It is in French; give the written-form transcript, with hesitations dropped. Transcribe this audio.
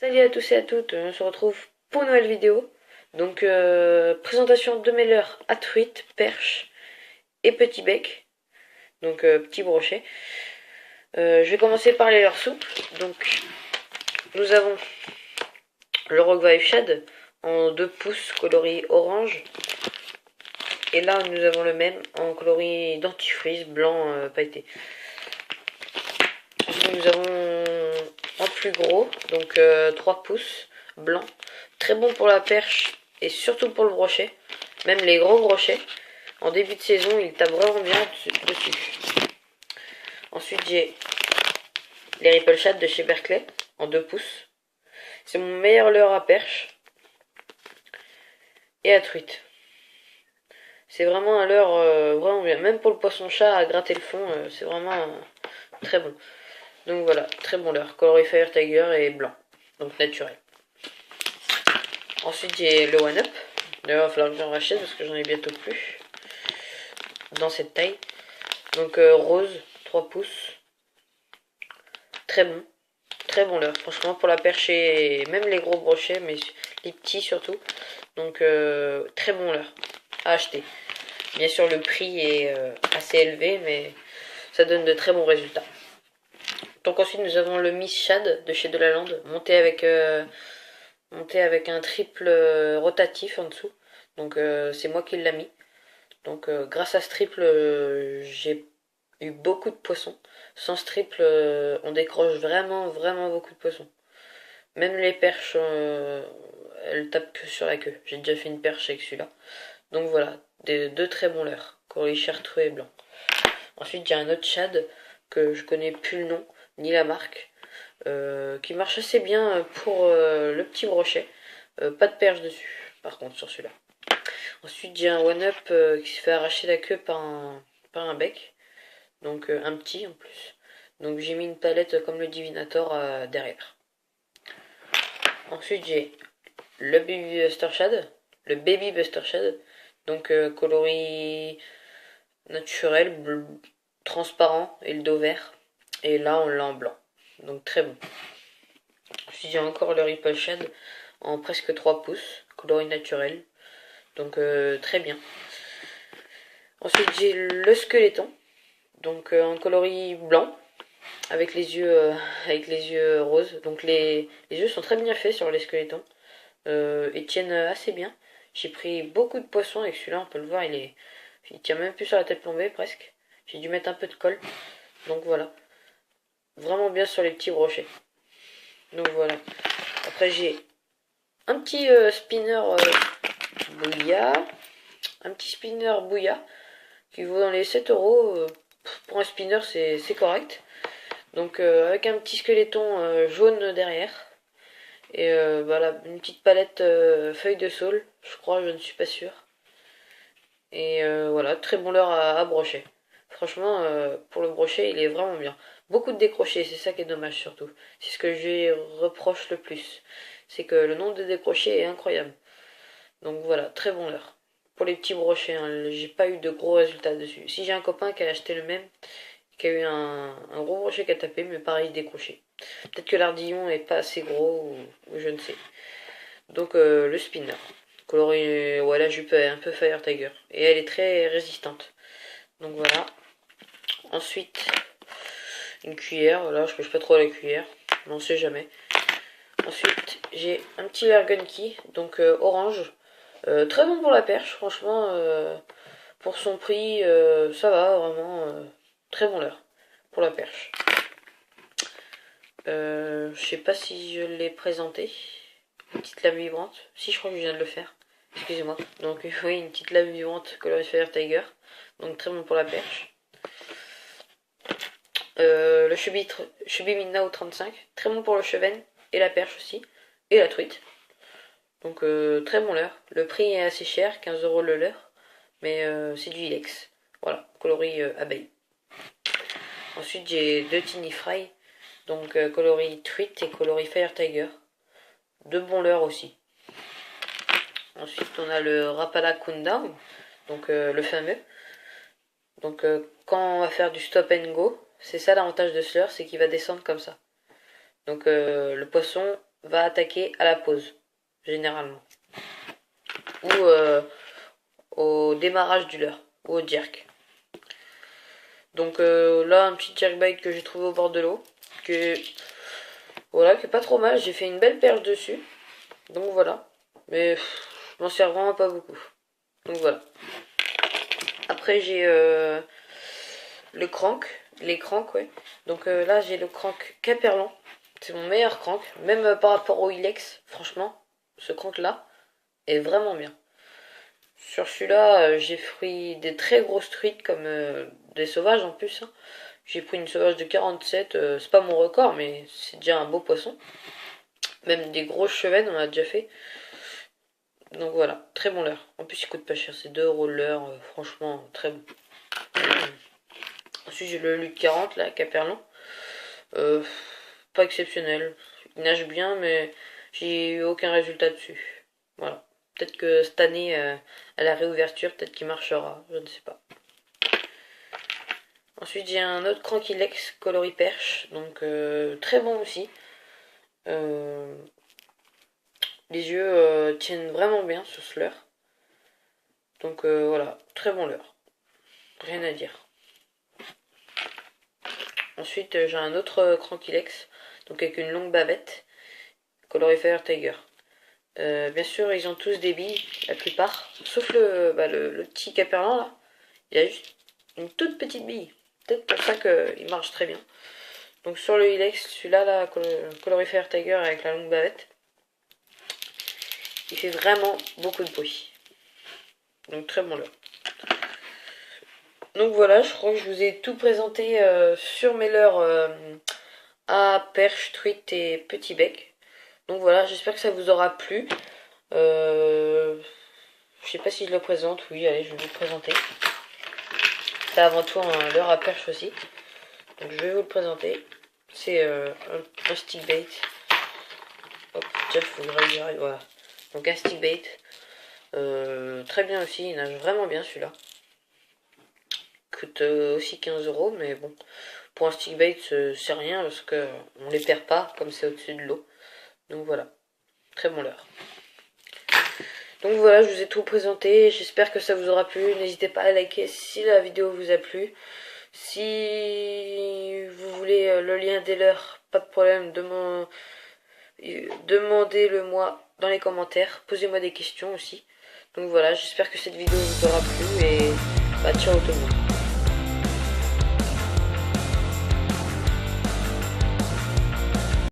Salut à tous et à toutes, on se retrouve pour une nouvelle vidéo. Donc, présentation de mes leurres à truite, perche et petit bec. Donc, petit brochet. Je vais commencer par les leurres souples. Donc, nous avons le Rock Vibe Shad en 2 pouces coloris orange. Et là, nous avons le même en coloris dentifrice blanc pailleté. Ensuite, nous avons en plus gros, donc 3 pouces blanc. Très bon pour la perche et surtout pour le brochet. Même les gros brochets. En début de saison, il tape vraiment bien dessus. Ensuite, j'ai les Ripple Shad de chez Berkeley en 2 pouces. C'est mon meilleur leurre à perche et à truite. C'est vraiment un leurre vraiment bien. Même pour le poisson-chat à gratter le fond, c'est vraiment très bon. Donc voilà, très bon leurre. Coloris Fire Tiger et blanc. Donc naturel. Ensuite, j'ai le One Up. D'ailleurs, il va falloir que j'en rachète parce que j'en ai bientôt plus. Dans cette taille. Donc rose, 3 pouces. Très bon. Très bon leurre. Franchement, pour la perche et même les gros brochets, mais les petits surtout. Donc très bon leurre à acheter. Bien sûr, le prix est assez élevé, mais ça donne de très bons résultats. Donc ensuite, nous avons le Miss Shad de chez Delaland, monté avec un triple rotatif en dessous. Donc c'est moi qui l'ai mis. Donc grâce à ce triple, j'ai eu beaucoup de poissons. Sans ce triple, on décroche vraiment beaucoup de poissons. Même les perches, elles tapent que sur la queue. J'ai déjà fait une perche avec celui-là. Donc voilà, deux très bons leurres, corail chartreux et blanc. Ensuite, j'ai un autre shad que je connais plus le nom ni la marque, qui marche assez bien pour le petit brochet. Pas de perche dessus, par contre, sur celui-là. Ensuite, j'ai un One Up qui se fait arracher la queue par un bec. Donc, un petit en plus. Donc, j'ai mis une palette comme le Divinator derrière. Ensuite, j'ai le Baby Buster Shad. Le Baby Buster Shad. Donc, coloris naturel, transparent et le dos vert. Et là, on l'a en blanc. Donc, très bon. Ensuite, j'ai encore le Ripple Shad en presque 3 pouces. Coloris naturel. Donc, très bien. Ensuite, j'ai le Skeleton. Donc, en coloris blanc. Avec les yeux roses. Donc, les yeux sont très bien faits sur les squelettons. Ils tiennent assez bien. J'ai pris beaucoup de poissons avec celui-là, on peut le voir, il tient même plus sur la tête plombée presque. J'ai dû mettre un peu de colle. Donc voilà. Vraiment bien sur les petits brochets. Donc voilà. Après j'ai un petit spinner Bouya. Un petit spinner Bouya qui vaut dans les 7 euros. Pour un spinner c'est correct. Donc avec un petit squeletton jaune derrière. Et voilà, une petite palette feuille de saule, je crois, je ne suis pas sûr. Et voilà, très bon leurre à brocher. Franchement, pour le brochet, il est vraiment bien. Beaucoup de décrochés, c'est ça qui est dommage surtout. C'est ce que je lui reproche le plus. C'est que le nombre de décrochés est incroyable. Donc voilà, très bon leurre. Pour les petits brochets, hein, j'ai pas eu de gros résultats dessus. Si j'ai un copain qui a acheté le même, qui a eu un gros brochet qui a tapé, mais pareil, décroché. Peut-être que l'ardillon est pas assez gros, ou je ne sais. Donc le spinner. Coloris, ouais, la jupe est un peu Fire Tiger. Et elle est très résistante. Donc voilà. Ensuite, une cuillère. Voilà, je pêche pas trop à la cuillère. Mais on sait jamais. Ensuite, j'ai un petit leurre Gunky. Donc orange. Très bon pour la perche. Franchement, pour son prix, ça va. Vraiment, très bon leurre. Pour la perche. Je sais pas si je l'ai présenté. Une petite lame vibrante. Si, je crois que je viens de le faire. Excusez-moi. Donc oui, une petite lame vivante Coloris Fire Tiger. Donc très bon pour la perche. Le Chubby Minnow 35. Très bon pour le cheven et la perche aussi. Et la truite. Donc très bon leurre. Le prix est assez cher, 15 euros le leurre. Mais c'est du Ilex. Voilà, coloris abeille. Ensuite j'ai deux Tiny Fry. Donc coloris truite et coloris Fire Tiger. Deux bons leurres aussi. Ensuite, on a le Rapala Countdown, donc le fameux. Donc, quand on va faire du stop and go, c'est ça l'avantage de ce leurre, c'est qu'il va descendre comme ça. Donc, le poisson va attaquer à la pause, généralement. Ou au démarrage du leurre, ou au jerk. Donc là, un petit jerkbait que j'ai trouvé au bord de l'eau, voilà, qui est pas trop mal. J'ai fait une belle perche dessus. Donc voilà. Mais je m'en sers vraiment pas beaucoup. Donc voilà. Après j'ai le crank. Les cranks, ouais. Donc là j'ai le crank Caperlan. C'est mon meilleur crank. Même par rapport au Ilex. Franchement, ce crank là est vraiment bien. Sur celui-là, j'ai pris des très grosses truites comme des sauvages en plus. Hein. J'ai pris une sauvage de 47. C'est pas mon record, mais c'est déjà un beau poisson. Même des grosses chevennes, on a déjà fait. Donc voilà, très bon leurre. En plus, il coûte pas cher, c'est 2 € le leurre. Franchement, très bon. Ensuite, j'ai le Luc 40, là, Caperlan. Pas exceptionnel. Il nage bien, mais j'ai eu aucun résultat dessus. Voilà. Peut-être que cette année, à la réouverture, peut-être qu'il marchera. Je ne sais pas. Ensuite, j'ai un autre Crankilex coloris perche. Donc, très bon aussi. Les yeux tiennent vraiment bien sur ce leurre. Donc voilà, très bon leurre. Rien à dire. Ensuite, j'ai un autre Crankilex, donc avec une longue bavette, coloris Fire Tiger. Bien sûr, ils ont tous des billes, la plupart, sauf le petit Caperlan là. Il a juste une toute petite bille. Peut-être pour ça qu'il marche très bien. Donc sur le Ilex, celui-là, là, coloris Fire Tiger avec la longue bavette, il fait vraiment beaucoup de bruit. Donc très bon leurre. Donc voilà, je crois que je vous ai tout présenté sur mes leurres à perche, truite et petit bec. Donc voilà, j'espère que ça vous aura plu. Je sais pas si je le présente. Oui, allez, je vais vous le présenter. C'est avant tout un leurre à perche aussi. Donc je vais vous le présenter. C'est un stick bait. Hop, déjà, faut que je regarde. Voilà. Donc un stick bait. Très bien aussi, il nage vraiment bien celui-là. Coûte aussi 15 €, mais bon, pour un stick bait c'est rien parce que on les perd pas comme c'est au-dessus de l'eau. Donc voilà, très bon leurre. Donc voilà, je vous ai tout présenté, j'espère que ça vous aura plu. N'hésitez pas à liker si la vidéo vous a plu. Si vous voulez le lien des leurres, pas de problème, demandez-le moi dans les commentaires, posez-moi des questions aussi. Donc voilà, j'espère que cette vidéo vous aura plu et ciao tout le monde.